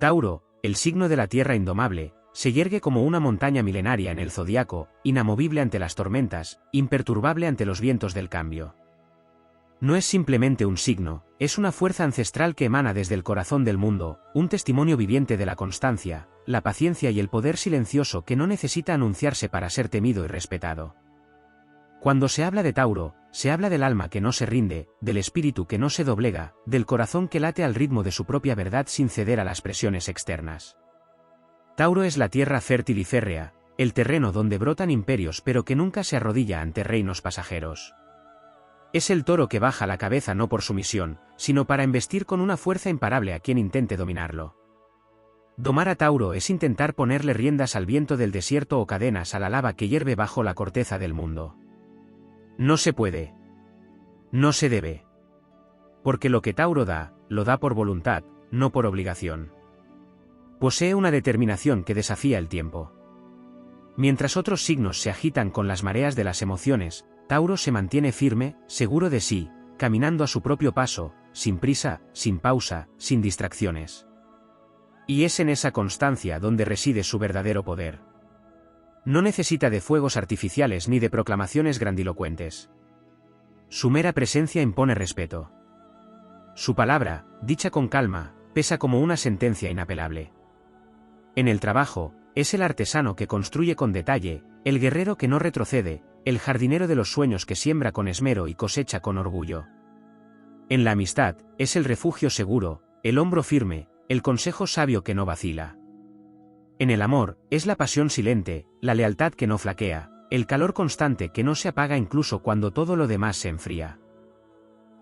Tauro, el signo de la tierra indomable, se yergue como una montaña milenaria en el zodiaco, inamovible ante las tormentas, imperturbable ante los vientos del cambio. No es simplemente un signo, es una fuerza ancestral que emana desde el corazón del mundo, un testimonio viviente de la constancia, la paciencia y el poder silencioso que no necesita anunciarse para ser temido y respetado. Cuando se habla de Tauro, se habla del alma que no se rinde, del espíritu que no se doblega, del corazón que late al ritmo de su propia verdad sin ceder a las presiones externas. Tauro es la tierra fértil y férrea, el terreno donde brotan imperios pero que nunca se arrodilla ante reinos pasajeros. Es el toro que baja la cabeza no por sumisión, sino para embestir con una fuerza imparable a quien intente dominarlo. Domar a Tauro es intentar ponerle riendas al viento del desierto o cadenas a la lava que hierve bajo la corteza del mundo. No se puede. No se debe. Porque lo que Tauro da, lo da por voluntad, no por obligación. Posee una determinación que desafía el tiempo. Mientras otros signos se agitan con las mareas de las emociones, Tauro se mantiene firme, seguro de sí, caminando a su propio paso, sin prisa, sin pausa, sin distracciones. Y es en esa constancia donde reside su verdadero poder. No necesita de fuegos artificiales ni de proclamaciones grandilocuentes. Su mera presencia impone respeto. Su palabra, dicha con calma, pesa como una sentencia inapelable. En el trabajo, es el artesano que construye con detalle, el guerrero que no retrocede, el jardinero de los sueños que siembra con esmero y cosecha con orgullo. En la amistad, es el refugio seguro, el hombro firme, el consejo sabio que no vacila. En el amor, es la pasión silente, la lealtad que no flaquea, el calor constante que no se apaga incluso cuando todo lo demás se enfría.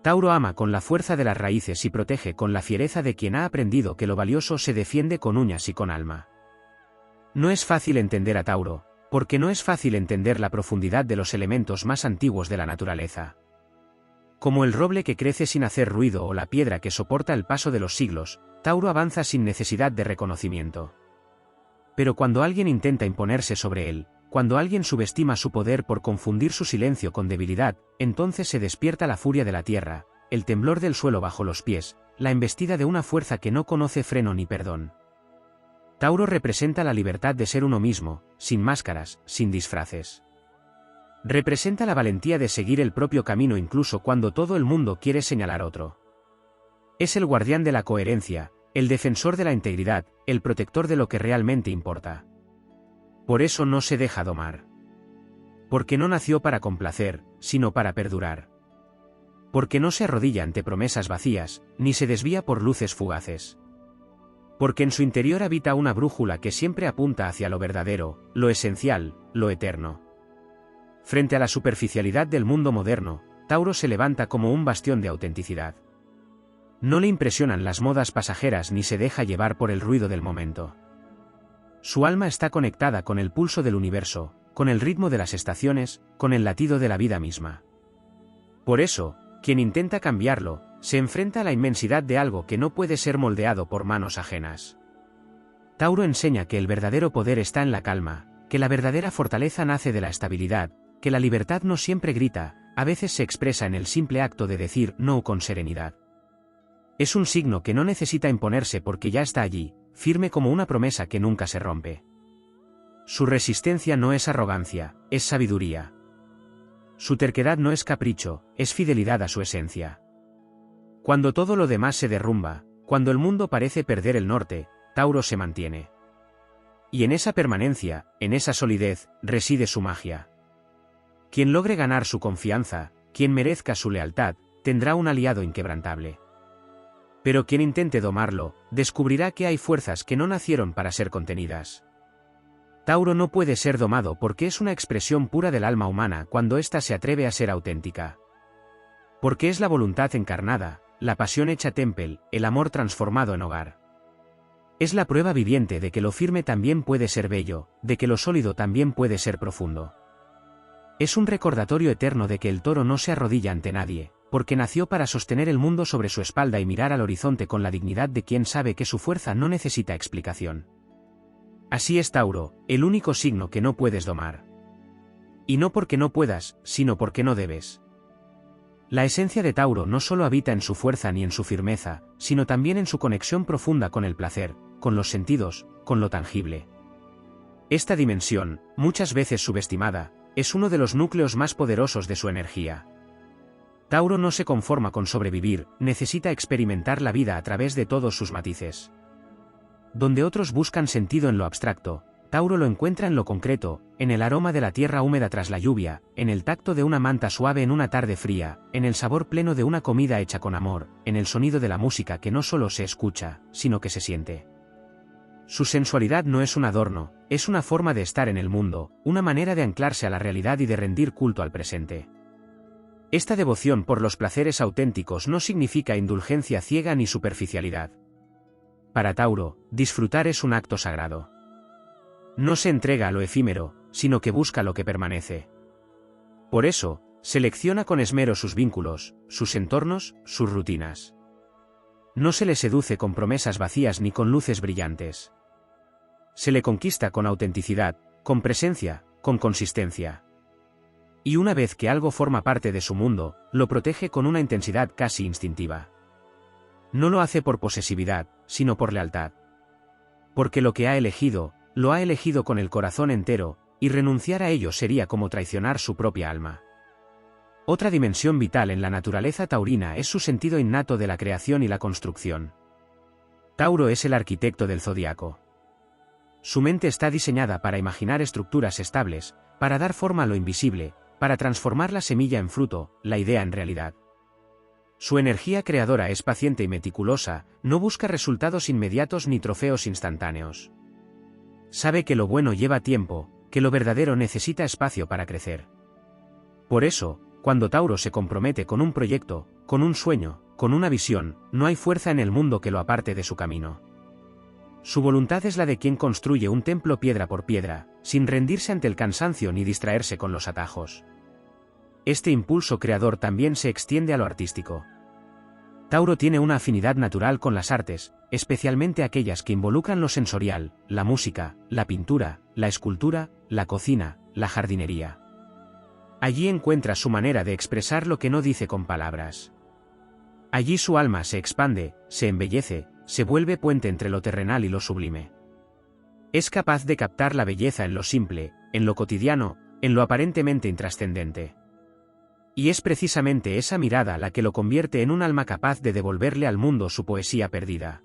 Tauro ama con la fuerza de las raíces y protege con la fiereza de quien ha aprendido que lo valioso se defiende con uñas y con alma. No es fácil entender a Tauro, porque no es fácil entender la profundidad de los elementos más antiguos de la naturaleza. Como el roble que crece sin hacer ruido o la piedra que soporta el paso de los siglos, Tauro avanza sin necesidad de reconocimiento. Pero cuando alguien intenta imponerse sobre él, cuando alguien subestima su poder por confundir su silencio con debilidad, entonces se despierta la furia de la tierra, el temblor del suelo bajo los pies, la embestida de una fuerza que no conoce freno ni perdón. Tauro representa la libertad de ser uno mismo, sin máscaras, sin disfraces. Representa la valentía de seguir el propio camino incluso cuando todo el mundo quiere señalar otro. Es el guardián de la coherencia, el defensor de la integridad, el protector de lo que realmente importa. Por eso no se deja domar. Porque no nació para complacer, sino para perdurar. Porque no se arrodilla ante promesas vacías, ni se desvía por luces fugaces. Porque en su interior habita una brújula que siempre apunta hacia lo verdadero, lo esencial, lo eterno. Frente a la superficialidad del mundo moderno, Tauro se levanta como un bastión de autenticidad. No le impresionan las modas pasajeras ni se deja llevar por el ruido del momento. Su alma está conectada con el pulso del universo, con el ritmo de las estaciones, con el latido de la vida misma. Por eso, quien intenta cambiarlo, se enfrenta a la inmensidad de algo que no puede ser moldeado por manos ajenas. Tauro enseña que el verdadero poder está en la calma, que la verdadera fortaleza nace de la estabilidad, que la libertad no siempre grita, a veces se expresa en el simple acto de decir no con serenidad. Es un signo que no necesita imponerse porque ya está allí, firme como una promesa que nunca se rompe. Su resistencia no es arrogancia, es sabiduría. Su terquedad no es capricho, es fidelidad a su esencia. Cuando todo lo demás se derrumba, cuando el mundo parece perder el norte, Tauro se mantiene. Y en esa permanencia, en esa solidez, reside su magia. Quien logre ganar su confianza, quien merezca su lealtad, tendrá un aliado inquebrantable. Pero quien intente domarlo, descubrirá que hay fuerzas que no nacieron para ser contenidas. Tauro no puede ser domado porque es una expresión pura del alma humana cuando ésta se atreve a ser auténtica. Porque es la voluntad encarnada, la pasión hecha templo, el amor transformado en hogar. Es la prueba viviente de que lo firme también puede ser bello, de que lo sólido también puede ser profundo. Es un recordatorio eterno de que el toro no se arrodilla ante nadie, porque nació para sostener el mundo sobre su espalda y mirar al horizonte con la dignidad de quien sabe que su fuerza no necesita explicación. Así es Tauro, el único signo que no puedes domar. Y no porque no puedas, sino porque no debes. La esencia de Tauro no solo habita en su fuerza ni en su firmeza, sino también en su conexión profunda con el placer, con los sentidos, con lo tangible. Esta dimensión, muchas veces subestimada, es uno de los núcleos más poderosos de su energía. Tauro no se conforma con sobrevivir, necesita experimentar la vida a través de todos sus matices. Donde otros buscan sentido en lo abstracto, Tauro lo encuentra en lo concreto, en el aroma de la tierra húmeda tras la lluvia, en el tacto de una manta suave en una tarde fría, en el sabor pleno de una comida hecha con amor, en el sonido de la música que no solo se escucha, sino que se siente. Su sensualidad no es un adorno, es una forma de estar en el mundo, una manera de anclarse a la realidad y de rendir culto al presente. Esta devoción por los placeres auténticos no significa indulgencia ciega ni superficialidad. Para Tauro, disfrutar es un acto sagrado. No se entrega a lo efímero, sino que busca lo que permanece. Por eso, selecciona con esmero sus vínculos, sus entornos, sus rutinas. No se le seduce con promesas vacías ni con luces brillantes. Se le conquista con autenticidad, con presencia, con consistencia. Y una vez que algo forma parte de su mundo, lo protege con una intensidad casi instintiva. No lo hace por posesividad, sino por lealtad. Porque lo que ha elegido, lo ha elegido con el corazón entero, y renunciar a ello sería como traicionar su propia alma. Otra dimensión vital en la naturaleza taurina es su sentido innato de la creación y la construcción. Tauro es el arquitecto del zodiaco. Su mente está diseñada para imaginar estructuras estables, para dar forma a lo invisible, para transformar la semilla en fruto, la idea en realidad. Su energía creadora es paciente y meticulosa, no busca resultados inmediatos ni trofeos instantáneos. Sabe que lo bueno lleva tiempo, que lo verdadero necesita espacio para crecer. Por eso, cuando Tauro se compromete con un proyecto, con un sueño, con una visión, no hay fuerza en el mundo que lo aparte de su camino. Su voluntad es la de quien construye un templo piedra por piedra, sin rendirse ante el cansancio ni distraerse con los atajos. Este impulso creador también se extiende a lo artístico. Tauro tiene una afinidad natural con las artes, especialmente aquellas que involucran lo sensorial, la música, la pintura, la escultura, la cocina, la jardinería. Allí encuentra su manera de expresar lo que no dice con palabras. Allí su alma se expande, se embellece, se vuelve puente entre lo terrenal y lo sublime. Es capaz de captar la belleza en lo simple, en lo cotidiano, en lo aparentemente intrascendente. Y es precisamente esa mirada la que lo convierte en un alma capaz de devolverle al mundo su poesía perdida.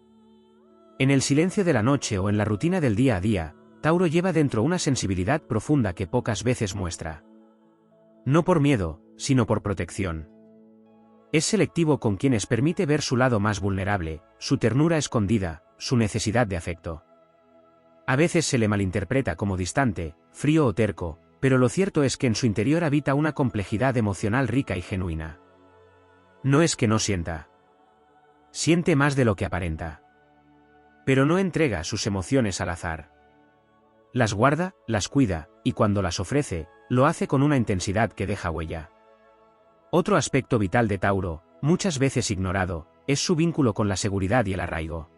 En el silencio de la noche o en la rutina del día a día, Tauro lleva dentro una sensibilidad profunda que pocas veces muestra. No por miedo, sino por protección. Es selectivo con quienes permite ver su lado más vulnerable, su ternura escondida, su necesidad de afecto. A veces se le malinterpreta como distante, frío o terco, pero lo cierto es que en su interior habita una complejidad emocional rica y genuina. No es que no sienta. Siente más de lo que aparenta. Pero no entrega sus emociones al azar. Las guarda, las cuida, y cuando las ofrece, lo hace con una intensidad que deja huella. Otro aspecto vital de Tauro, muchas veces ignorado, es su vínculo con la seguridad y el arraigo.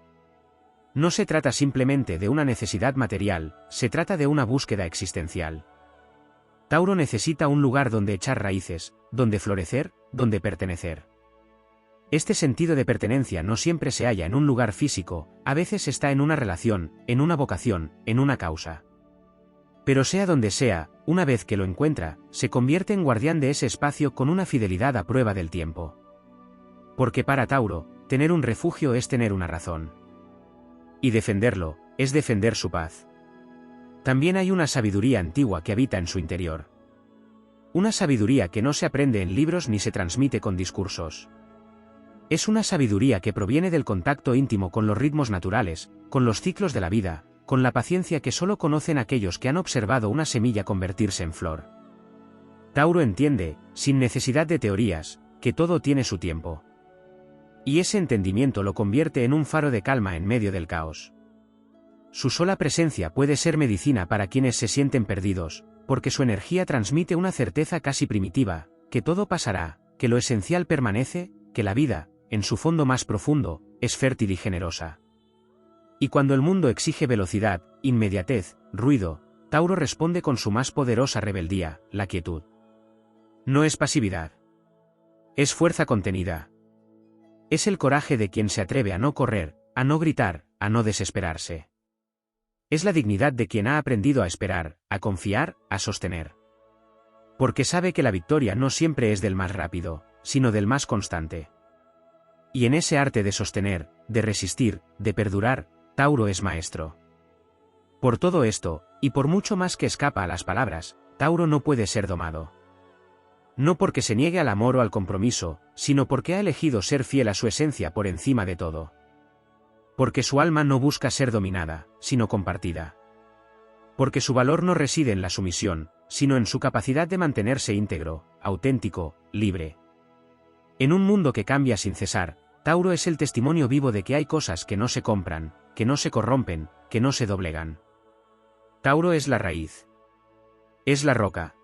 No se trata simplemente de una necesidad material, se trata de una búsqueda existencial. Tauro necesita un lugar donde echar raíces, donde florecer, donde pertenecer. Este sentido de pertenencia no siempre se halla en un lugar físico, a veces está en una relación, en una vocación, en una causa. Pero sea donde sea, una vez que lo encuentra, se convierte en guardián de ese espacio con una fidelidad a prueba del tiempo. Porque para Tauro, tener un refugio es tener una razón. Y defenderlo, es defender su paz. También hay una sabiduría antigua que habita en su interior. Una sabiduría que no se aprende en libros ni se transmite con discursos. Es una sabiduría que proviene del contacto íntimo con los ritmos naturales, con los ciclos de la vida, con la paciencia que solo conocen aquellos que han observado una semilla convertirse en flor. Tauro entiende, sin necesidad de teorías, que todo tiene su tiempo. Y ese entendimiento lo convierte en un faro de calma en medio del caos. Su sola presencia puede ser medicina para quienes se sienten perdidos, porque su energía transmite una certeza casi primitiva, que todo pasará, que lo esencial permanece, que la vida, en su fondo más profundo, es fértil y generosa. Y cuando el mundo exige velocidad, inmediatez, ruido, Tauro responde con su más poderosa rebeldía, la quietud. No es pasividad. Es fuerza contenida. Es el coraje de quien se atreve a no correr, a no gritar, a no desesperarse. Es la dignidad de quien ha aprendido a esperar, a confiar, a sostener. Porque sabe que la victoria no siempre es del más rápido, sino del más constante. Y en ese arte de sostener, de resistir, de perdurar, Tauro es maestro. Por todo esto, y por mucho más que escapa a las palabras, Tauro no puede ser domado. No porque se niegue al amor o al compromiso, sino porque ha elegido ser fiel a su esencia por encima de todo. Porque su alma no busca ser dominada, sino compartida. Porque su valor no reside en la sumisión, sino en su capacidad de mantenerse íntegro, auténtico, libre. En un mundo que cambia sin cesar, Tauro es el testimonio vivo de que hay cosas que no se compran, que no se corrompen, que no se doblegan. Tauro es la raíz. Es la roca.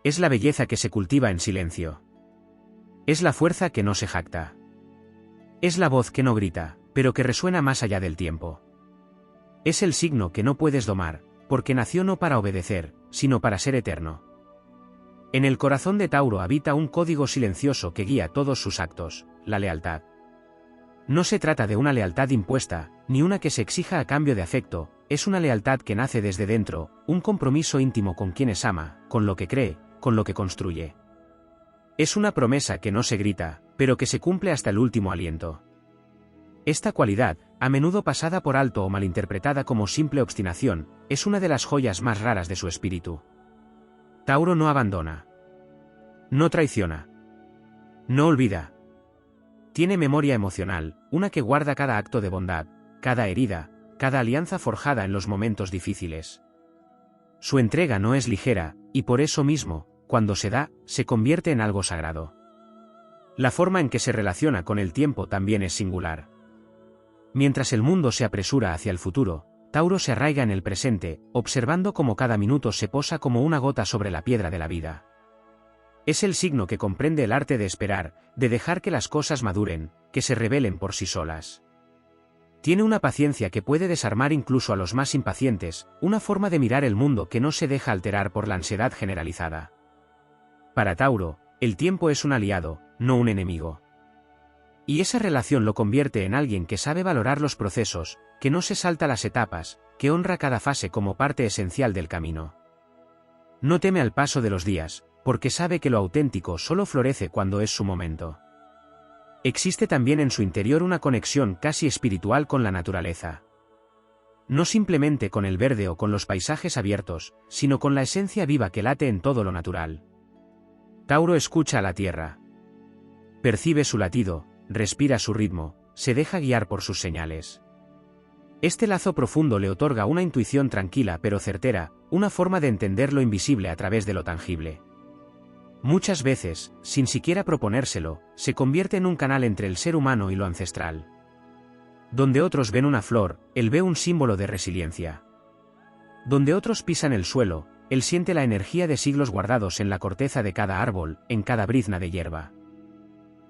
Es la belleza que se cultiva en silencio. Es la fuerza que no se jacta. Es la voz que no grita, pero que resuena más allá del tiempo. Es el signo que no puedes domar, porque nació no para obedecer, sino para ser eterno. En el corazón de Tauro habita un código silencioso que guía todos sus actos, la lealtad. No se trata de una lealtad impuesta, ni una que se exija a cambio de afecto, es una lealtad que nace desde dentro, un compromiso íntimo con quienes ama, con lo que cree, con lo que construye. Es una promesa que no se grita, pero que se cumple hasta el último aliento. Esta cualidad, a menudo pasada por alto o malinterpretada como simple obstinación, es una de las joyas más raras de su espíritu. Tauro no abandona. No traiciona. No olvida. Tiene memoria emocional, una que guarda cada acto de bondad, cada herida, cada alianza forjada en los momentos difíciles. Su entrega no es ligera, y por eso mismo, cuando se da, se convierte en algo sagrado. La forma en que se relaciona con el tiempo también es singular. Mientras el mundo se apresura hacia el futuro, Tauro se arraiga en el presente, observando cómo cada minuto se posa como una gota sobre la piedra de la vida. Es el signo que comprende el arte de esperar, de dejar que las cosas maduren, que se revelen por sí solas. Tiene una paciencia que puede desarmar incluso a los más impacientes, una forma de mirar el mundo que no se deja alterar por la ansiedad generalizada. Para Tauro, el tiempo es un aliado, no un enemigo. Y esa relación lo convierte en alguien que sabe valorar los procesos, que no se salta las etapas, que honra cada fase como parte esencial del camino. No teme al paso de los días, porque sabe que lo auténtico solo florece cuando es su momento. Existe también en su interior una conexión casi espiritual con la naturaleza. No simplemente con el verde o con los paisajes abiertos, sino con la esencia viva que late en todo lo natural. Tauro escucha a la tierra. Percibe su latido, respira su ritmo, se deja guiar por sus señales. Este lazo profundo le otorga una intuición tranquila pero certera, una forma de entender lo invisible a través de lo tangible. Muchas veces, sin siquiera proponérselo, se convierte en un canal entre el ser humano y lo ancestral. Donde otros ven una flor, él ve un símbolo de resiliencia. Donde otros pisan el suelo, él siente la energía de siglos guardados en la corteza de cada árbol, en cada brizna de hierba.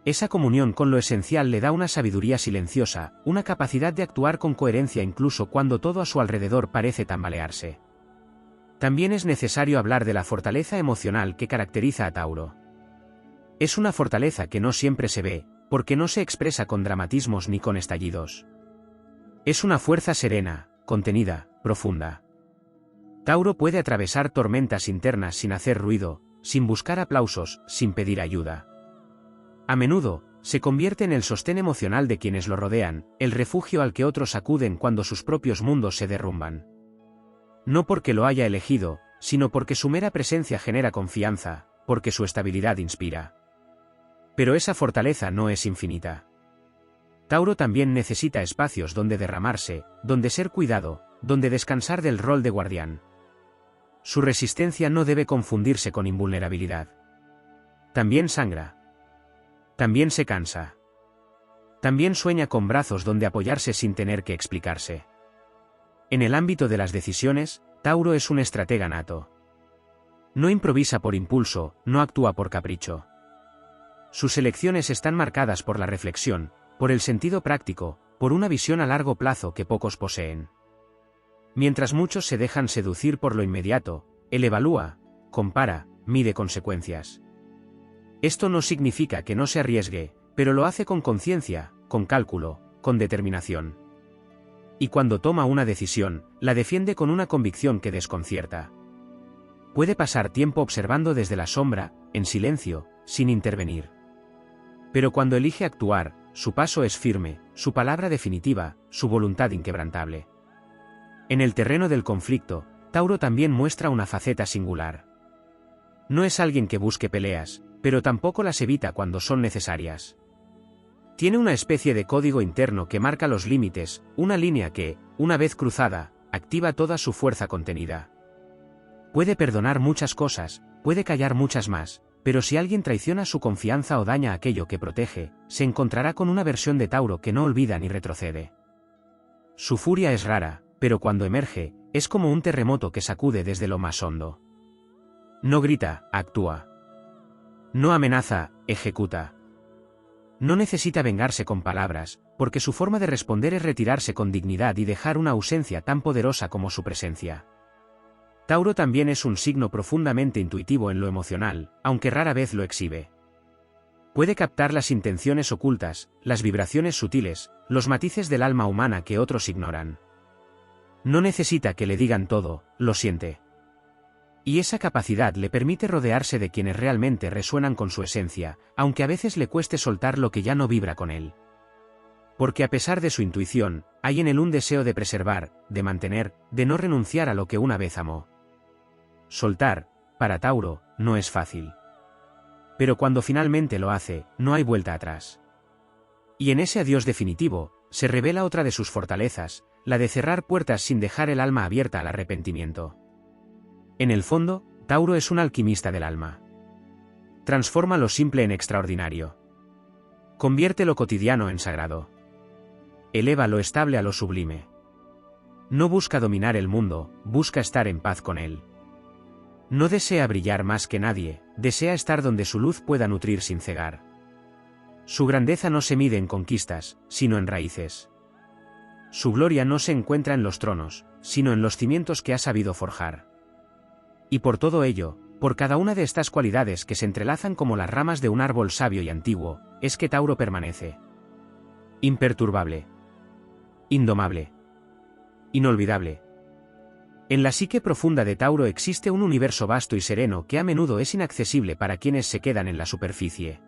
Esa comunión con lo esencial le da una sabiduría silenciosa, una capacidad de actuar con coherencia incluso cuando todo a su alrededor parece tambalearse. También es necesario hablar de la fortaleza emocional que caracteriza a Tauro. Es una fortaleza que no siempre se ve, porque no se expresa con dramatismos ni con estallidos. Es una fuerza serena, contenida, profunda. Tauro puede atravesar tormentas internas sin hacer ruido, sin buscar aplausos, sin pedir ayuda. A menudo, se convierte en el sostén emocional de quienes lo rodean, el refugio al que otros acuden cuando sus propios mundos se derrumban. No porque lo haya elegido, sino porque su mera presencia genera confianza, porque su estabilidad inspira. Pero esa fortaleza no es infinita. Tauro también necesita espacios donde derramarse, donde ser cuidado, donde descansar del rol de guardián. Su resistencia no debe confundirse con invulnerabilidad. También sangra. También se cansa. También sueña con brazos donde apoyarse sin tener que explicarse. En el ámbito de las decisiones, Tauro es un estratega nato. No improvisa por impulso, no actúa por capricho. Sus elecciones están marcadas por la reflexión, por el sentido práctico, por una visión a largo plazo que pocos poseen. Mientras muchos se dejan seducir por lo inmediato, él evalúa, compara, mide consecuencias. Esto no significa que no se arriesgue, pero lo hace con conciencia, con cálculo, con determinación. Y cuando toma una decisión, la defiende con una convicción que desconcierta. Puede pasar tiempo observando desde la sombra, en silencio, sin intervenir. Pero cuando elige actuar, su paso es firme, su palabra definitiva, su voluntad inquebrantable. En el terreno del conflicto, Tauro también muestra una faceta singular. No es alguien que busque peleas, pero tampoco las evita cuando son necesarias. Tiene una especie de código interno que marca los límites, una línea que, una vez cruzada, activa toda su fuerza contenida. Puede perdonar muchas cosas, puede callar muchas más, pero si alguien traiciona su confianza o daña aquello que protege, se encontrará con una versión de Tauro que no olvida ni retrocede. Su furia es rara, pero cuando emerge, es como un terremoto que sacude desde lo más hondo. No grita, actúa. No amenaza, ejecuta. No necesita vengarse con palabras, porque su forma de responder es retirarse con dignidad y dejar una ausencia tan poderosa como su presencia. Tauro también es un signo profundamente intuitivo en lo emocional, aunque rara vez lo exhibe. Puede captar las intenciones ocultas, las vibraciones sutiles, los matices del alma humana que otros ignoran. No necesita que le digan todo, lo siente. Y esa capacidad le permite rodearse de quienes realmente resuenan con su esencia, aunque a veces le cueste soltar lo que ya no vibra con él. Porque a pesar de su intuición, hay en él un deseo de preservar, de mantener, de no renunciar a lo que una vez amó. Soltar, para Tauro, no es fácil. Pero cuando finalmente lo hace, no hay vuelta atrás. Y en ese adiós definitivo, se revela otra de sus fortalezas, la de cerrar puertas sin dejar el alma abierta al arrepentimiento. En el fondo, Tauro es un alquimista del alma. Transforma lo simple en extraordinario. Convierte lo cotidiano en sagrado. Eleva lo estable a lo sublime. No busca dominar el mundo, busca estar en paz con él. No desea brillar más que nadie, desea estar donde su luz pueda nutrir sin cegar. Su grandeza no se mide en conquistas, sino en raíces. Su gloria no se encuentra en los tronos, sino en los cimientos que ha sabido forjar. Y por todo ello, por cada una de estas cualidades que se entrelazan como las ramas de un árbol sabio y antiguo, es que Tauro permanece. Imperturbable. Indomable. Inolvidable. En la psique profunda de Tauro existe un universo vasto y sereno que a menudo es inaccesible para quienes se quedan en la superficie.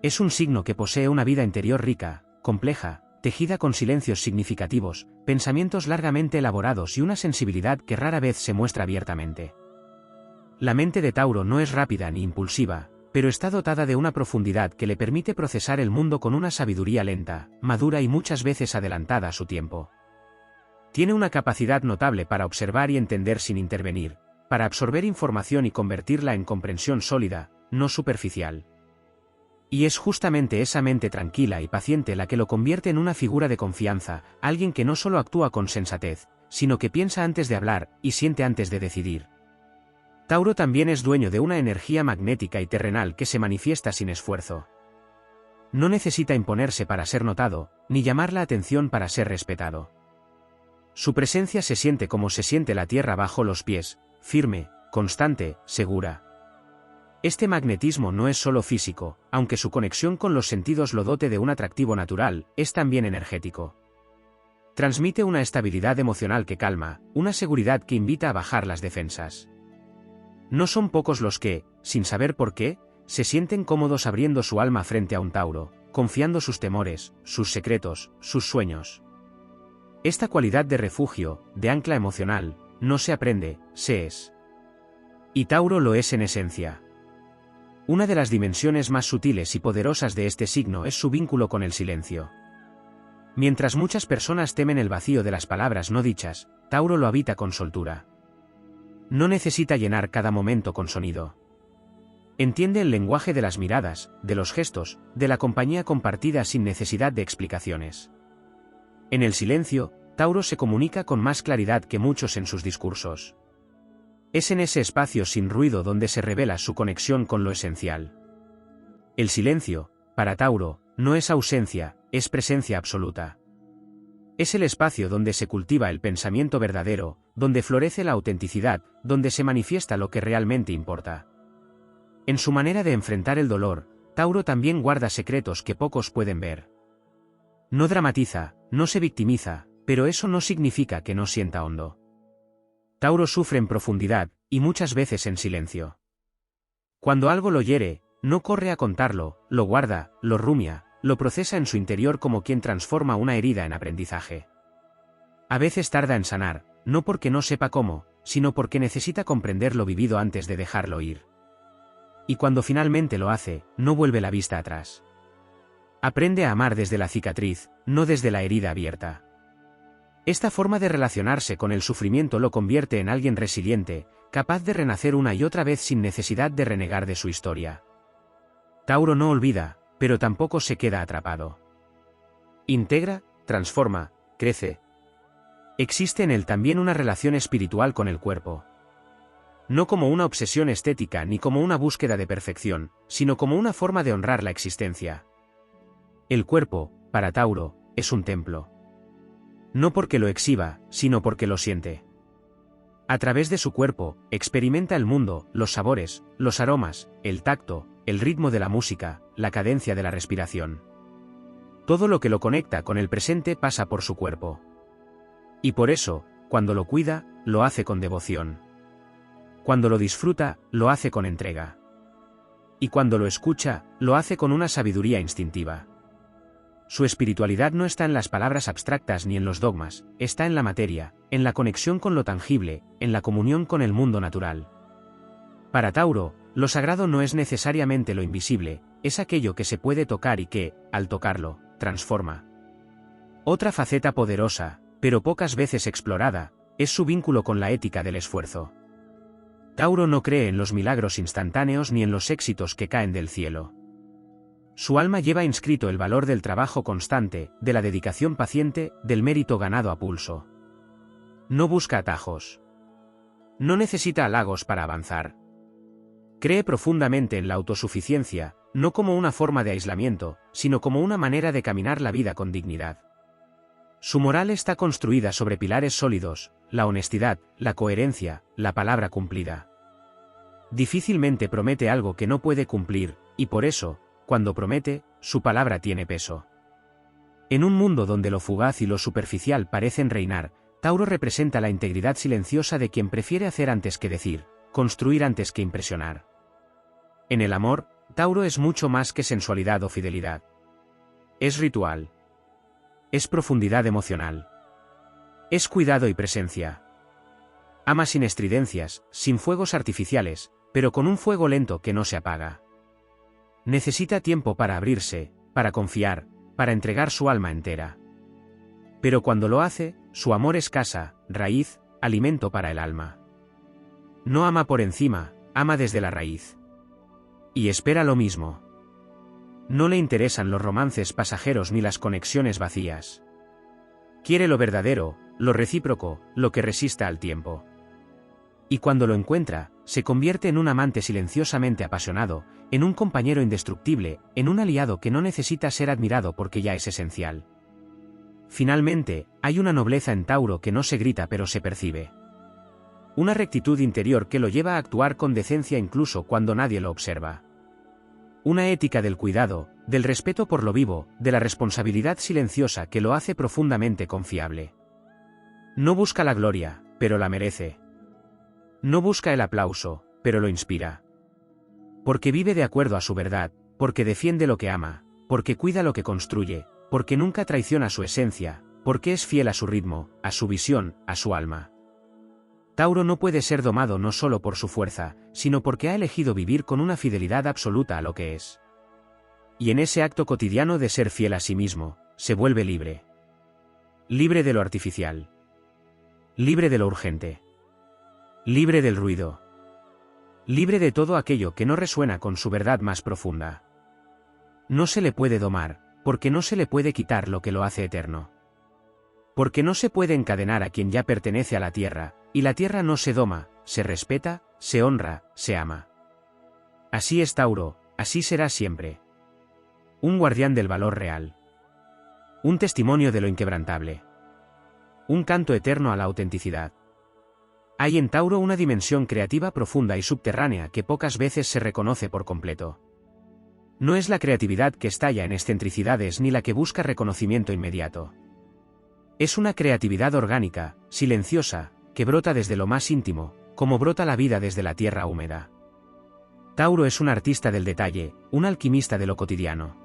Es un signo que posee una vida interior rica, compleja, tejida con silencios significativos, pensamientos largamente elaborados y una sensibilidad que rara vez se muestra abiertamente. La mente de Tauro no es rápida ni impulsiva, pero está dotada de una profundidad que le permite procesar el mundo con una sabiduría lenta, madura y muchas veces adelantada a su tiempo. Tiene una capacidad notable para observar y entender sin intervenir, para absorber información y convertirla en comprensión sólida, no superficial. Y es justamente esa mente tranquila y paciente la que lo convierte en una figura de confianza, alguien que no solo actúa con sensatez, sino que piensa antes de hablar y siente antes de decidir. Tauro también es dueño de una energía magnética y terrenal que se manifiesta sin esfuerzo. No necesita imponerse para ser notado, ni llamar la atención para ser respetado. Su presencia se siente como se siente la tierra bajo los pies, firme, constante, segura. Este magnetismo no es solo físico, aunque su conexión con los sentidos lo dote de un atractivo natural, es también energético. Transmite una estabilidad emocional que calma, una seguridad que invita a bajar las defensas. No son pocos los que, sin saber por qué, se sienten cómodos abriendo su alma frente a un Tauro, confiando sus temores, sus secretos, sus sueños. Esta cualidad de refugio, de ancla emocional, no se aprende, se es. Y Tauro lo es en esencia. Una de las dimensiones más sutiles y poderosas de este signo es su vínculo con el silencio. Mientras muchas personas temen el vacío de las palabras no dichas, Tauro lo habita con soltura. No necesita llenar cada momento con sonido. Entiende el lenguaje de las miradas, de los gestos, de la compañía compartida sin necesidad de explicaciones. En el silencio, Tauro se comunica con más claridad que muchos en sus discursos. Es en ese espacio sin ruido donde se revela su conexión con lo esencial. El silencio, para Tauro, no es ausencia, es presencia absoluta. Es el espacio donde se cultiva el pensamiento verdadero, donde florece la autenticidad, donde se manifiesta lo que realmente importa. En su manera de enfrentar el dolor, Tauro también guarda secretos que pocos pueden ver. No dramatiza, no se victimiza, pero eso no significa que no sienta hondo. Tauro sufre en profundidad, y muchas veces en silencio. Cuando algo lo hiere, no corre a contarlo, lo guarda, lo rumia, lo procesa en su interior como quien transforma una herida en aprendizaje. A veces tarda en sanar, no porque no sepa cómo, sino porque necesita comprender lo vivido antes de dejarlo ir. Y cuando finalmente lo hace, no vuelve la vista atrás. Aprende a amar desde la cicatriz, no desde la herida abierta. Esta forma de relacionarse con el sufrimiento lo convierte en alguien resiliente, capaz de renacer una y otra vez sin necesidad de renegar de su historia. Tauro no olvida, pero tampoco se queda atrapado. Integra, transforma, crece. Existe en él también una relación espiritual con el cuerpo. No como una obsesión estética ni como una búsqueda de perfección, sino como una forma de honrar la existencia. El cuerpo, para Tauro, es un templo. No porque lo exhiba, sino porque lo siente. A través de su cuerpo, experimenta el mundo, los sabores, los aromas, el tacto, el ritmo de la música, la cadencia de la respiración. Todo lo que lo conecta con el presente pasa por su cuerpo. Y por eso, cuando lo cuida, lo hace con devoción. Cuando lo disfruta, lo hace con entrega. Y cuando lo escucha, lo hace con una sabiduría instintiva. Su espiritualidad no está en las palabras abstractas ni en los dogmas, está en la materia, en la conexión con lo tangible, en la comunión con el mundo natural. Para Tauro, lo sagrado no es necesariamente lo invisible, es aquello que se puede tocar y que, al tocarlo, transforma. Otra faceta poderosa, pero pocas veces explorada, es su vínculo con la ética del esfuerzo. Tauro no cree en los milagros instantáneos ni en los éxitos que caen del cielo. Su alma lleva inscrito el valor del trabajo constante, de la dedicación paciente, del mérito ganado a pulso. No busca atajos. No necesita halagos para avanzar. Cree profundamente en la autosuficiencia, no como una forma de aislamiento, sino como una manera de caminar la vida con dignidad. Su moral está construida sobre pilares sólidos, la honestidad, la coherencia, la palabra cumplida. Difícilmente promete algo que no puede cumplir, y por eso, cuando promete, su palabra tiene peso. En un mundo donde lo fugaz y lo superficial parecen reinar, Tauro representa la integridad silenciosa de quien prefiere hacer antes que decir, construir antes que impresionar. En el amor, Tauro es mucho más que sensualidad o fidelidad. Es ritual. Es profundidad emocional. Es cuidado y presencia. Ama sin estridencias, sin fuegos artificiales, pero con un fuego lento que no se apaga. Necesita tiempo para abrirse, para confiar, para entregar su alma entera. Pero cuando lo hace, su amor es casa, raíz, alimento para el alma. No ama por encima, ama desde la raíz. Y espera lo mismo. No le interesan los romances pasajeros ni las conexiones vacías. Quiere lo verdadero, lo recíproco, lo que resista al tiempo. Y cuando lo encuentra, se convierte en un amante silenciosamente apasionado, en un compañero indestructible, en un aliado que no necesita ser admirado porque ya es esencial. Finalmente, hay una nobleza en Tauro que no se grita pero se percibe. Una rectitud interior que lo lleva a actuar con decencia incluso cuando nadie lo observa. Una ética del cuidado, del respeto por lo vivo, de la responsabilidad silenciosa que lo hace profundamente confiable. No busca la gloria, pero la merece. No busca el aplauso, pero lo inspira. Porque vive de acuerdo a su verdad, porque defiende lo que ama, porque cuida lo que construye, porque nunca traiciona su esencia, porque es fiel a su ritmo, a su visión, a su alma. Tauro no puede ser domado no solo por su fuerza, sino porque ha elegido vivir con una fidelidad absoluta a lo que es. Y en ese acto cotidiano de ser fiel a sí mismo, se vuelve libre. Libre de lo artificial. Libre de lo urgente. Libre del ruido. Libre de todo aquello que no resuena con su verdad más profunda. No se le puede domar, porque no se le puede quitar lo que lo hace eterno. Porque no se puede encadenar a quien ya pertenece a la tierra, y la tierra no se doma, se respeta, se honra, se ama. Así es Tauro, así será siempre. Un guardián del valor real. Un testimonio de lo inquebrantable. Un canto eterno a la autenticidad. Hay en Tauro una dimensión creativa profunda y subterránea que pocas veces se reconoce por completo. No es la creatividad que estalla en excentricidades ni la que busca reconocimiento inmediato. Es una creatividad orgánica, silenciosa, que brota desde lo más íntimo, como brota la vida desde la tierra húmeda. Tauro es un artista del detalle, un alquimista de lo cotidiano.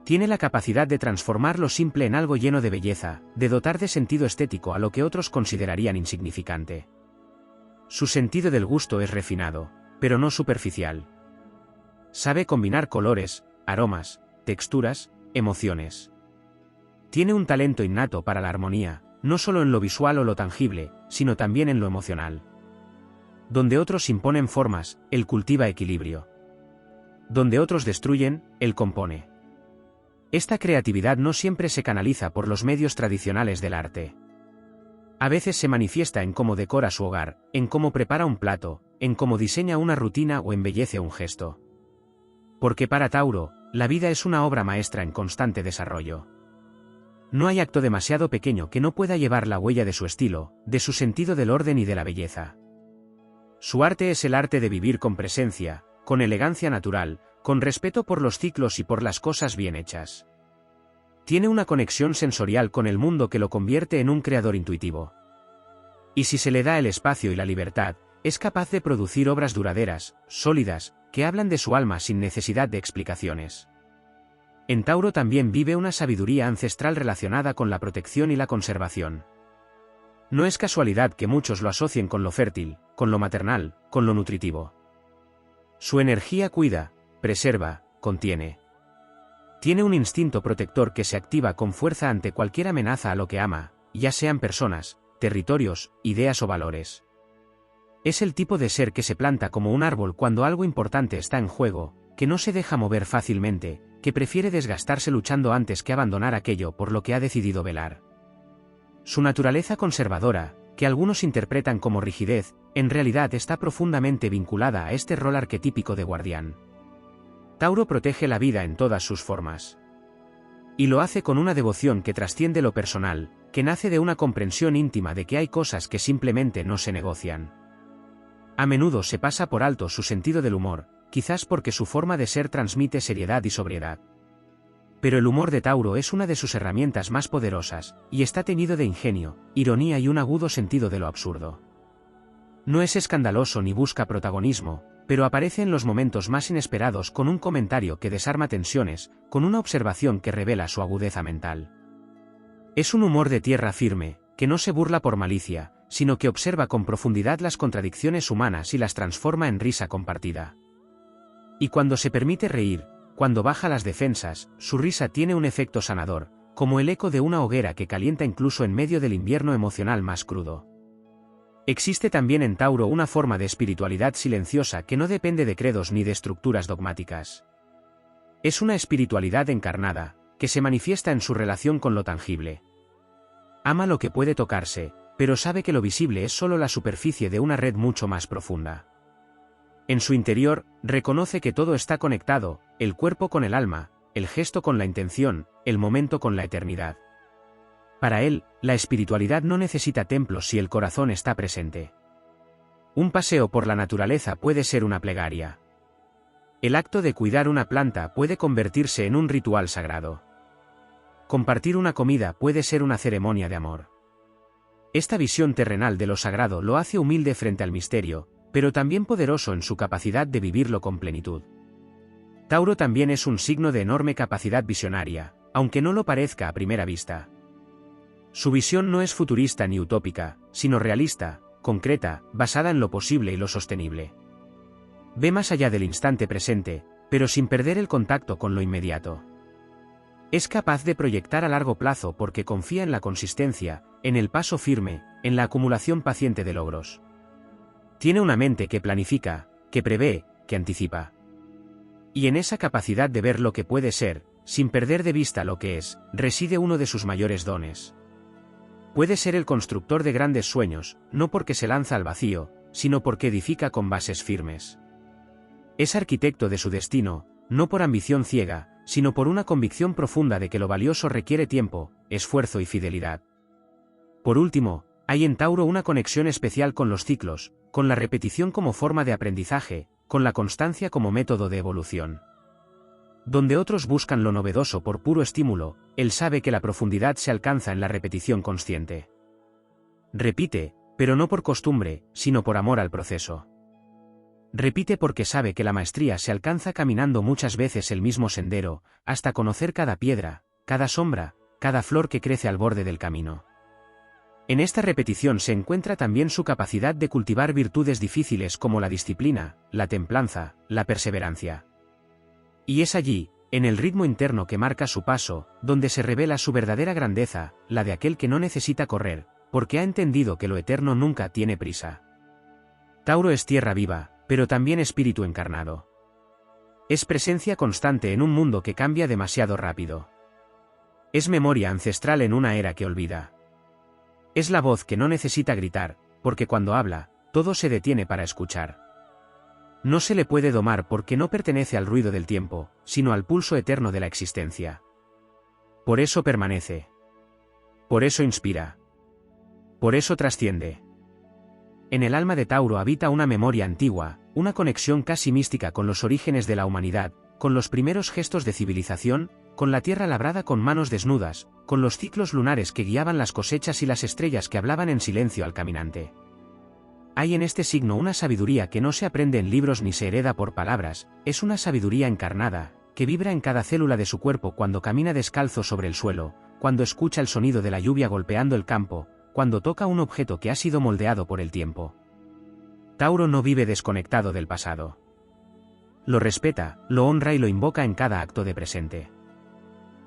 Tiene la capacidad de transformar lo simple en algo lleno de belleza, de dotar de sentido estético a lo que otros considerarían insignificante. Su sentido del gusto es refinado, pero no superficial. Sabe combinar colores, aromas, texturas, emociones. Tiene un talento innato para la armonía, no solo en lo visual o lo tangible, sino también en lo emocional. Donde otros imponen formas, él cultiva equilibrio. Donde otros destruyen, él compone. Esta creatividad no siempre se canaliza por los medios tradicionales del arte. A veces se manifiesta en cómo decora su hogar, en cómo prepara un plato, en cómo diseña una rutina o embellece un gesto. Porque para Tauro, la vida es una obra maestra en constante desarrollo. No hay acto demasiado pequeño que no pueda llevar la huella de su estilo, de su sentido del orden y de la belleza. Su arte es el arte de vivir con presencia, con elegancia natural, con respeto por los ciclos y por las cosas bien hechas. Tiene una conexión sensorial con el mundo que lo convierte en un creador intuitivo. Y si se le da el espacio y la libertad, es capaz de producir obras duraderas, sólidas, que hablan de su alma sin necesidad de explicaciones. En Tauro también vive una sabiduría ancestral relacionada con la protección y la conservación. No es casualidad que muchos lo asocien con lo fértil, con lo maternal, con lo nutritivo. Su energía cuida, preserva, contiene. Tiene un instinto protector que se activa con fuerza ante cualquier amenaza a lo que ama, ya sean personas, territorios, ideas o valores. Es el tipo de ser que se planta como un árbol cuando algo importante está en juego, que no se deja mover fácilmente, que prefiere desgastarse luchando antes que abandonar aquello por lo que ha decidido velar. Su naturaleza conservadora, que algunos interpretan como rigidez, en realidad está profundamente vinculada a este rol arquetípico de guardián. Tauro protege la vida en todas sus formas. Y lo hace con una devoción que trasciende lo personal, que nace de una comprensión íntima de que hay cosas que simplemente no se negocian. A menudo se pasa por alto su sentido del humor, quizás porque su forma de ser transmite seriedad y sobriedad. Pero el humor de Tauro es una de sus herramientas más poderosas, y está teñido de ingenio, ironía y un agudo sentido de lo absurdo. No es escandaloso ni busca protagonismo, pero aparece en los momentos más inesperados con un comentario que desarma tensiones, con una observación que revela su agudeza mental. Es un humor de tierra firme, que no se burla por malicia, sino que observa con profundidad las contradicciones humanas y las transforma en risa compartida. Y cuando se permite reír, cuando baja las defensas, su risa tiene un efecto sanador, como el eco de una hoguera que calienta incluso en medio del invierno emocional más crudo. Existe también en Tauro una forma de espiritualidad silenciosa que no depende de credos ni de estructuras dogmáticas. Es una espiritualidad encarnada, que se manifiesta en su relación con lo tangible. Ama lo que puede tocarse, pero sabe que lo visible es solo la superficie de una red mucho más profunda. En su interior, reconoce que todo está conectado, el cuerpo con el alma, el gesto con la intención, el momento con la eternidad. Para él, la espiritualidad no necesita templos si el corazón está presente. Un paseo por la naturaleza puede ser una plegaria. El acto de cuidar una planta puede convertirse en un ritual sagrado. Compartir una comida puede ser una ceremonia de amor. Esta visión terrenal de lo sagrado lo hace humilde frente al misterio, pero también poderoso en su capacidad de vivirlo con plenitud. Tauro también es un signo de enorme capacidad visionaria, aunque no lo parezca a primera vista. Su visión no es futurista ni utópica, sino realista, concreta, basada en lo posible y lo sostenible. Ve más allá del instante presente, pero sin perder el contacto con lo inmediato. Es capaz de proyectar a largo plazo porque confía en la consistencia, en el paso firme, en la acumulación paciente de logros. Tiene una mente que planifica, que prevé, que anticipa. Y en esa capacidad de ver lo que puede ser, sin perder de vista lo que es, reside uno de sus mayores dones. Puede ser el constructor de grandes sueños, no porque se lanza al vacío, sino porque edifica con bases firmes. Es arquitecto de su destino, no por ambición ciega, sino por una convicción profunda de que lo valioso requiere tiempo, esfuerzo y fidelidad. Por último, hay en Tauro una conexión especial con los ciclos, con la repetición como forma de aprendizaje, con la constancia como método de evolución. Donde otros buscan lo novedoso por puro estímulo, él sabe que la profundidad se alcanza en la repetición consciente. Repite, pero no por costumbre, sino por amor al proceso. Repite porque sabe que la maestría se alcanza caminando muchas veces el mismo sendero, hasta conocer cada piedra, cada sombra, cada flor que crece al borde del camino. En esta repetición se encuentra también su capacidad de cultivar virtudes difíciles como la disciplina, la templanza, la perseverancia. Y es allí, en el ritmo interno que marca su paso, donde se revela su verdadera grandeza, la de aquel que no necesita correr, porque ha entendido que lo eterno nunca tiene prisa. Tauro es tierra viva, pero también espíritu encarnado. Es presencia constante en un mundo que cambia demasiado rápido. Es memoria ancestral en una era que olvida. Es la voz que no necesita gritar, porque cuando habla, todo se detiene para escuchar. No se le puede domar porque no pertenece al ruido del tiempo, sino al pulso eterno de la existencia. Por eso permanece. Por eso inspira. Por eso trasciende. En el alma de Tauro habita una memoria antigua, una conexión casi mística con los orígenes de la humanidad, con los primeros gestos de civilización, con la tierra labrada con manos desnudas, con los ciclos lunares que guiaban las cosechas y las estrellas que hablaban en silencio al caminante. Hay en este signo una sabiduría que no se aprende en libros ni se hereda por palabras, es una sabiduría encarnada, que vibra en cada célula de su cuerpo cuando camina descalzo sobre el suelo, cuando escucha el sonido de la lluvia golpeando el campo, cuando toca un objeto que ha sido moldeado por el tiempo. Tauro no vive desconectado del pasado. Lo respeta, lo honra y lo invoca en cada acto de presente.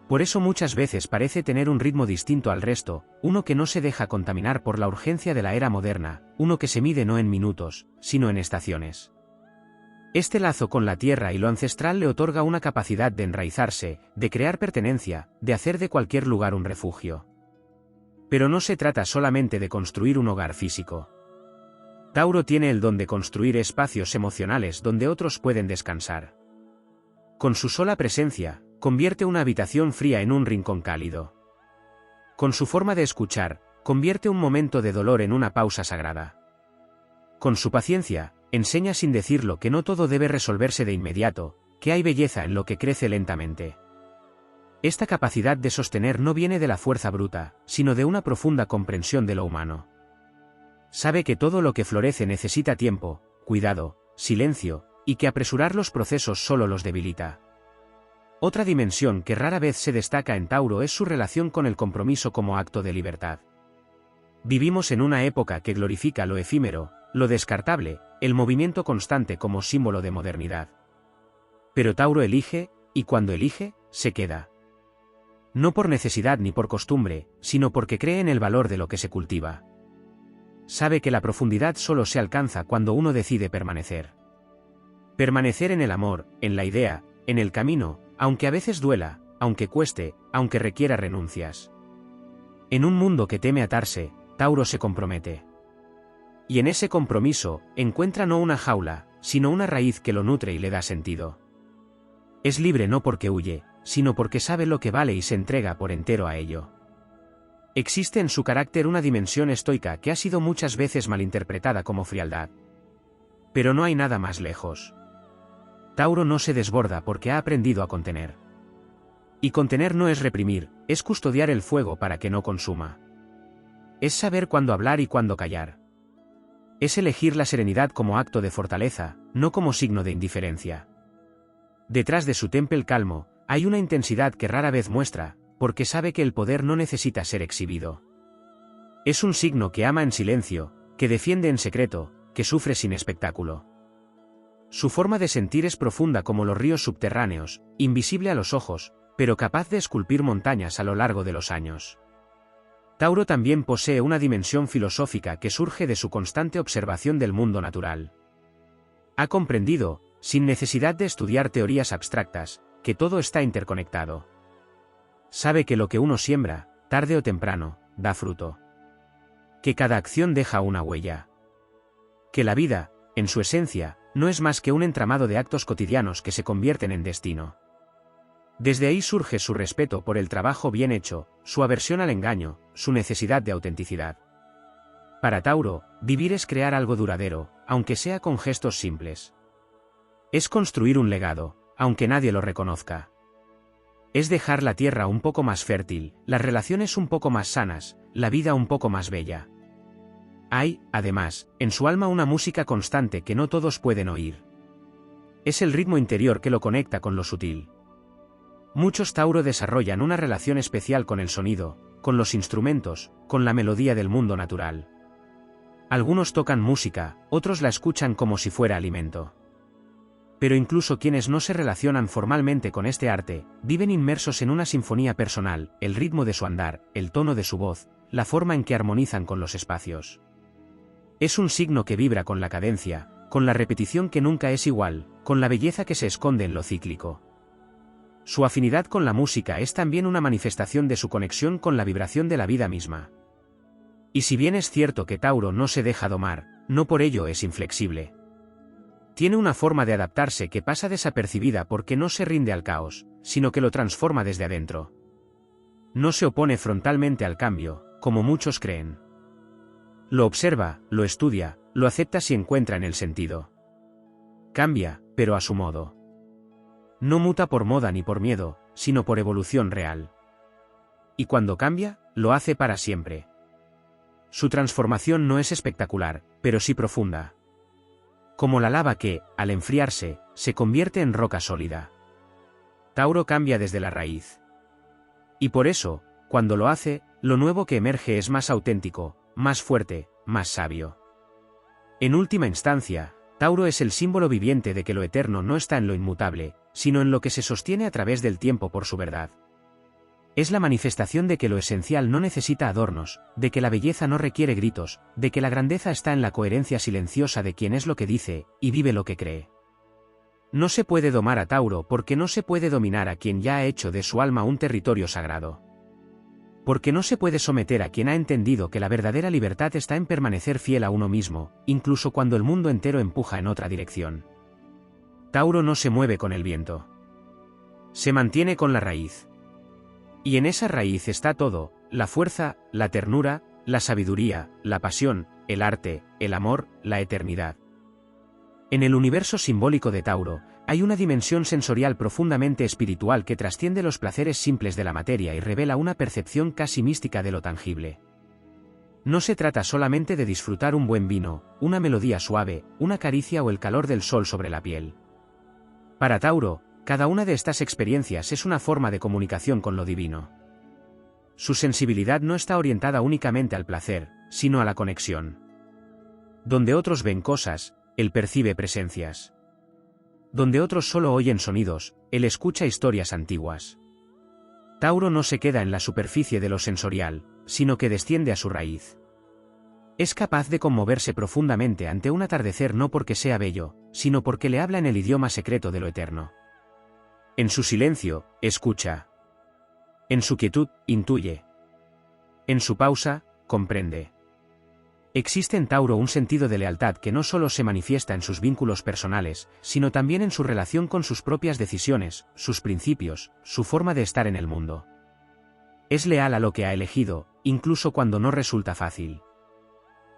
Por eso muchas veces parece tener un ritmo distinto al resto, uno que no se deja contaminar por la urgencia de la era moderna, uno que se mide no en minutos, sino en estaciones. Este lazo con la tierra y lo ancestral le otorga una capacidad de enraizarse, de crear pertenencia, de hacer de cualquier lugar un refugio. Pero no se trata solamente de construir un hogar físico. Tauro tiene el don de construir espacios emocionales donde otros pueden descansar. Con su sola presencia, convierte una habitación fría en un rincón cálido. Con su forma de escuchar, convierte un momento de dolor en una pausa sagrada. Con su paciencia, enseña sin decirlo que no todo debe resolverse de inmediato, que hay belleza en lo que crece lentamente. Esta capacidad de sostener no viene de la fuerza bruta, sino de una profunda comprensión de lo humano. Sabe que todo lo que florece necesita tiempo, cuidado, silencio, y que apresurar los procesos solo los debilita. Otra dimensión que rara vez se destaca en Tauro es su relación con el compromiso como acto de libertad. Vivimos en una época que glorifica lo efímero, lo descartable, el movimiento constante como símbolo de modernidad. Pero Tauro elige, y cuando elige, se queda. No por necesidad ni por costumbre, sino porque cree en el valor de lo que se cultiva. Sabe que la profundidad solo se alcanza cuando uno decide permanecer. Permanecer en el amor, en la idea, en el camino, aunque a veces duela, aunque cueste, aunque requiera renuncias. En un mundo que teme atarse, Tauro se compromete. Y en ese compromiso, encuentra no una jaula, sino una raíz que lo nutre y le da sentido. Es libre no porque huye, sino porque sabe lo que vale y se entrega por entero a ello. Existe en su carácter una dimensión estoica que ha sido muchas veces malinterpretada como frialdad. Pero no hay nada más lejos. Tauro no se desborda porque ha aprendido a contener. Y contener no es reprimir, es custodiar el fuego para que no consuma. Es saber cuándo hablar y cuándo callar. Es elegir la serenidad como acto de fortaleza, no como signo de indiferencia. Detrás de su temple calmo, hay una intensidad que rara vez muestra, porque sabe que el poder no necesita ser exhibido. Es un signo que ama en silencio, que defiende en secreto, que sufre sin espectáculo. Su forma de sentir es profunda como los ríos subterráneos, invisible a los ojos, pero capaz de esculpir montañas a lo largo de los años. Tauro también posee una dimensión filosófica que surge de su constante observación del mundo natural. Ha comprendido, sin necesidad de estudiar teorías abstractas, que todo está interconectado. Sabe que lo que uno siembra, tarde o temprano, da fruto. Que cada acción deja una huella. Que la vida, en su esencia, no es más que un entramado de actos cotidianos que se convierten en destino. Desde ahí surge su respeto por el trabajo bien hecho, su aversión al engaño, su necesidad de autenticidad. Para Tauro, vivir es crear algo duradero, aunque sea con gestos simples. Es construir un legado, aunque nadie lo reconozca. Es dejar la tierra un poco más fértil, las relaciones un poco más sanas, la vida un poco más bella. Hay, además, en su alma una música constante que no todos pueden oír. Es el ritmo interior que lo conecta con lo sutil. Muchos Tauro desarrollan una relación especial con el sonido, con los instrumentos, con la melodía del mundo natural. Algunos tocan música, otros la escuchan como si fuera alimento. Pero incluso quienes no se relacionan formalmente con este arte, viven inmersos en una sinfonía personal, el ritmo de su andar, el tono de su voz, la forma en que armonizan con los espacios. Es un signo que vibra con la cadencia, con la repetición que nunca es igual, con la belleza que se esconde en lo cíclico. Su afinidad con la música es también una manifestación de su conexión con la vibración de la vida misma. Y si bien es cierto que Tauro no se deja domar, no por ello es inflexible. Tiene una forma de adaptarse que pasa desapercibida porque no se rinde al caos, sino que lo transforma desde adentro. No se opone frontalmente al cambio, como muchos creen. Lo observa, lo estudia, lo acepta si encuentra en el sentido. Cambia, pero a su modo. No muta por moda ni por miedo, sino por evolución real. Y cuando cambia, lo hace para siempre. Su transformación no es espectacular, pero sí profunda. Como la lava que, al enfriarse, se convierte en roca sólida. Tauro cambia desde la raíz. Y por eso, cuando lo hace, lo nuevo que emerge es más auténtico, más fuerte, más sabio. En última instancia, Tauro es el símbolo viviente de que lo eterno no está en lo inmutable, sino en lo que se sostiene a través del tiempo por su verdad. Es la manifestación de que lo esencial no necesita adornos, de que la belleza no requiere gritos, de que la grandeza está en la coherencia silenciosa de quien es lo que dice, y vive lo que cree. No se puede domar a Tauro porque no se puede dominar a quien ya ha hecho de su alma un territorio sagrado. Porque no se puede someter a quien ha entendido que la verdadera libertad está en permanecer fiel a uno mismo, incluso cuando el mundo entero empuja en otra dirección. Tauro no se mueve con el viento. Se mantiene con la raíz. Y en esa raíz está todo, la fuerza, la ternura, la sabiduría, la pasión, el arte, el amor, la eternidad. En el universo simbólico de Tauro, hay una dimensión sensorial profundamente espiritual que trasciende los placeres simples de la materia y revela una percepción casi mística de lo tangible. No se trata solamente de disfrutar un buen vino, una melodía suave, una caricia o el calor del sol sobre la piel. Para Tauro, cada una de estas experiencias es una forma de comunicación con lo divino. Su sensibilidad no está orientada únicamente al placer, sino a la conexión. Donde otros ven cosas, él percibe presencias. Donde otros solo oyen sonidos, él escucha historias antiguas. Tauro no se queda en la superficie de lo sensorial, sino que desciende a su raíz. Es capaz de conmoverse profundamente ante un atardecer no porque sea bello, sino porque le habla en el idioma secreto de lo eterno. En su silencio, escucha. En su quietud, intuye. En su pausa, comprende. Existe en Tauro un sentido de lealtad que no solo se manifiesta en sus vínculos personales, sino también en su relación con sus propias decisiones, sus principios, su forma de estar en el mundo. Es leal a lo que ha elegido, incluso cuando no resulta fácil.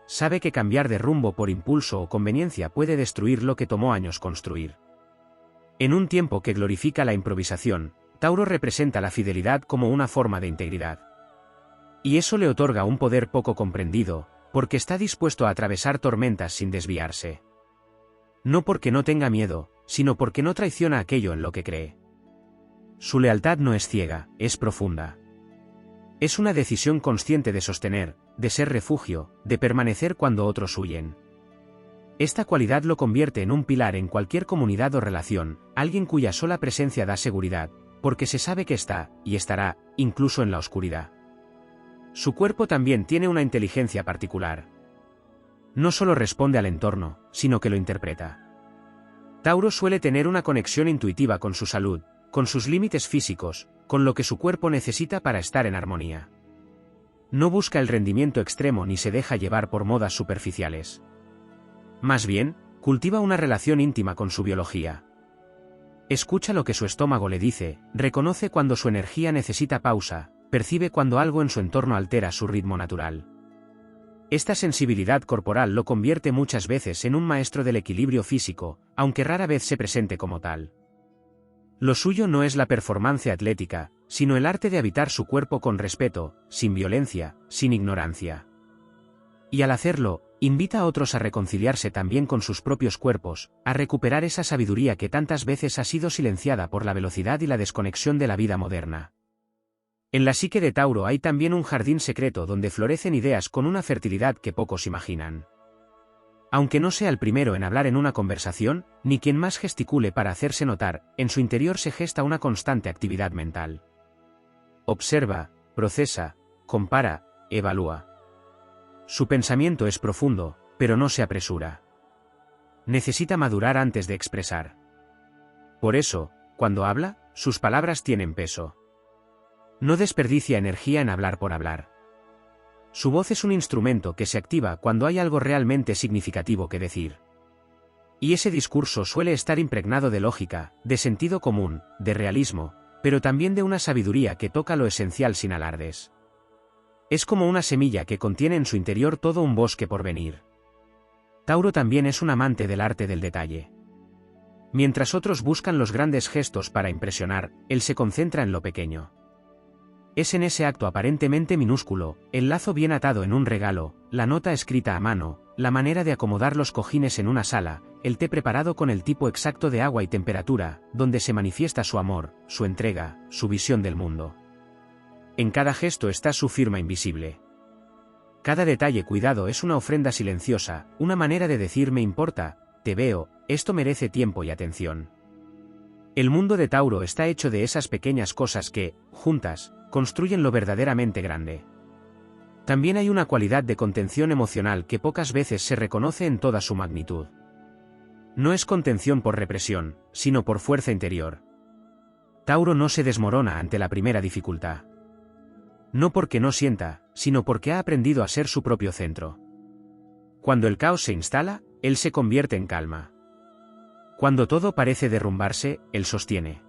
Sabe que cambiar de rumbo por impulso o conveniencia puede destruir lo que tomó años construir. En un tiempo que glorifica la improvisación, Tauro representa la fidelidad como una forma de integridad. Y eso le otorga un poder poco comprendido, porque está dispuesto a atravesar tormentas sin desviarse. No porque no tenga miedo, sino porque no traiciona aquello en lo que cree. Su lealtad no es ciega, es profunda. Es una decisión consciente de sostener, de ser refugio, de permanecer cuando otros huyen. Esta cualidad lo convierte en un pilar en cualquier comunidad o relación, alguien cuya sola presencia da seguridad, porque se sabe que está, y estará, incluso en la oscuridad. Su cuerpo también tiene una inteligencia particular. No solo responde al entorno, sino que lo interpreta. Tauro suele tener una conexión intuitiva con su salud, con sus límites físicos, con lo que su cuerpo necesita para estar en armonía. No busca el rendimiento extremo ni se deja llevar por modas superficiales. Más bien, cultiva una relación íntima con su biología. Escucha lo que su estómago le dice, reconoce cuando su energía necesita pausa, percibe cuando algo en su entorno altera su ritmo natural. Esta sensibilidad corporal lo convierte muchas veces en un maestro del equilibrio físico, aunque rara vez se presente como tal. Lo suyo no es la performance atlética, sino el arte de habitar su cuerpo con respeto, sin violencia, sin ignorancia. Y al hacerlo, invita a otros a reconciliarse también con sus propios cuerpos, a recuperar esa sabiduría que tantas veces ha sido silenciada por la velocidad y la desconexión de la vida moderna. En la psique de Tauro hay también un jardín secreto donde florecen ideas con una fertilidad que pocos imaginan. Aunque no sea el primero en hablar en una conversación, ni quien más gesticule para hacerse notar, en su interior se gesta una constante actividad mental. Observa, procesa, compara, evalúa. Su pensamiento es profundo, pero no se apresura. Necesita madurar antes de expresar. Por eso, cuando habla, sus palabras tienen peso. No desperdicia energía en hablar por hablar. Su voz es un instrumento que se activa cuando hay algo realmente significativo que decir. Y ese discurso suele estar impregnado de lógica, de sentido común, de realismo, pero también de una sabiduría que toca lo esencial sin alardes. Es como una semilla que contiene en su interior todo un bosque por venir. Tauro también es un amante del arte del detalle. Mientras otros buscan los grandes gestos para impresionar, él se concentra en lo pequeño. Es en ese acto aparentemente minúsculo, el lazo bien atado en un regalo, la nota escrita a mano, la manera de acomodar los cojines en una sala, el té preparado con el tipo exacto de agua y temperatura, donde se manifiesta su amor, su entrega, su visión del mundo. En cada gesto está su firma invisible. Cada detalle cuidado es una ofrenda silenciosa, una manera de decir me importa, te veo, esto merece tiempo y atención. El mundo de Tauro está hecho de esas pequeñas cosas que, juntas, construyen lo verdaderamente grande. También hay una cualidad de contención emocional que pocas veces se reconoce en toda su magnitud. No es contención por represión, sino por fuerza interior. Tauro no se desmorona ante la primera dificultad. No porque no sienta, sino porque ha aprendido a ser su propio centro. Cuando el caos se instala, él se convierte en calma. Cuando todo parece derrumbarse, él sostiene.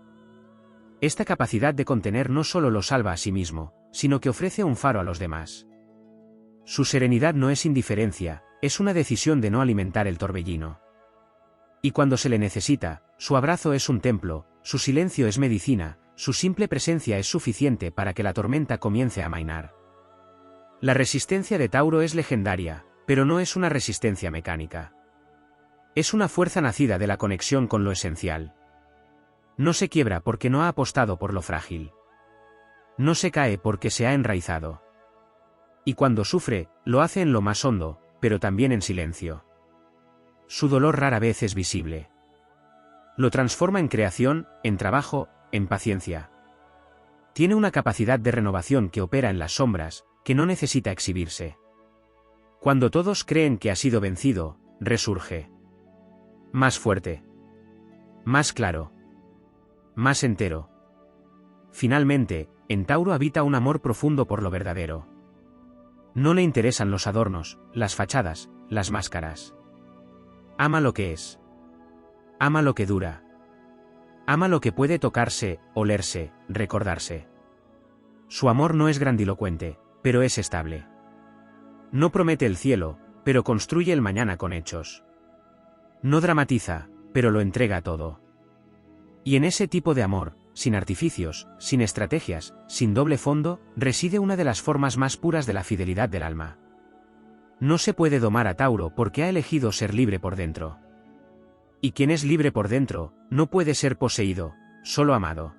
Esta capacidad de contener no solo lo salva a sí mismo, sino que ofrece un faro a los demás. Su serenidad no es indiferencia, es una decisión de no alimentar el torbellino. Y cuando se le necesita, su abrazo es un templo, su silencio es medicina, su simple presencia es suficiente para que la tormenta comience a amainar. La resistencia de Tauro es legendaria, pero no es una resistencia mecánica. Es una fuerza nacida de la conexión con lo esencial. No se quiebra porque no ha apostado por lo frágil. No se cae porque se ha enraizado. Y cuando sufre, lo hace en lo más hondo, pero también en silencio. Su dolor rara vez es visible. Lo transforma en creación, en trabajo, en paciencia. Tiene una capacidad de renovación que opera en las sombras, que no necesita exhibirse. Cuando todos creen que ha sido vencido, resurge. Más fuerte. Más claro. Más entero. Finalmente, en Tauro habita un amor profundo por lo verdadero. No le interesan los adornos, las fachadas, las máscaras. Ama lo que es. Ama lo que dura. Ama lo que puede tocarse, olerse, recordarse. Su amor no es grandilocuente, pero es estable. No promete el cielo, pero construye el mañana con hechos. No dramatiza, pero lo entrega todo. Y en ese tipo de amor, sin artificios, sin estrategias, sin doble fondo, reside una de las formas más puras de la fidelidad del alma. No se puede domar a Tauro porque ha elegido ser libre por dentro. Y quien es libre por dentro, no puede ser poseído, solo amado.